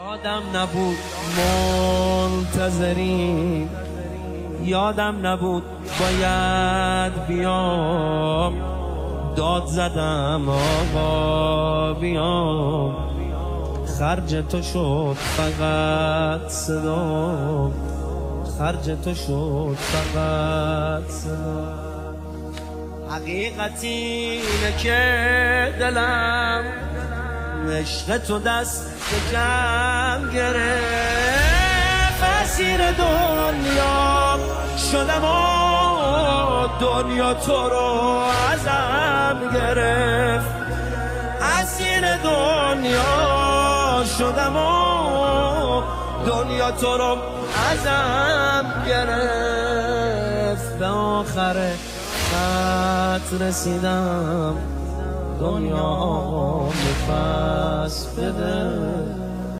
یادم نبود منتظری، یادم نبود باید بیام، داد زدم آقا بیام، خرج تو شد فقط صدا، خرج تو شد فقط صدا. حقیقت اینه که دلم عشق تو دست کم گرفت، اسیر دنیا شدم و دنیا تو رو ازم گرفت، اسیر دنیا شدم و دنیا تو رو ازم گرفت. به آخر خط رسیدم، دنیا آقا نفس بده.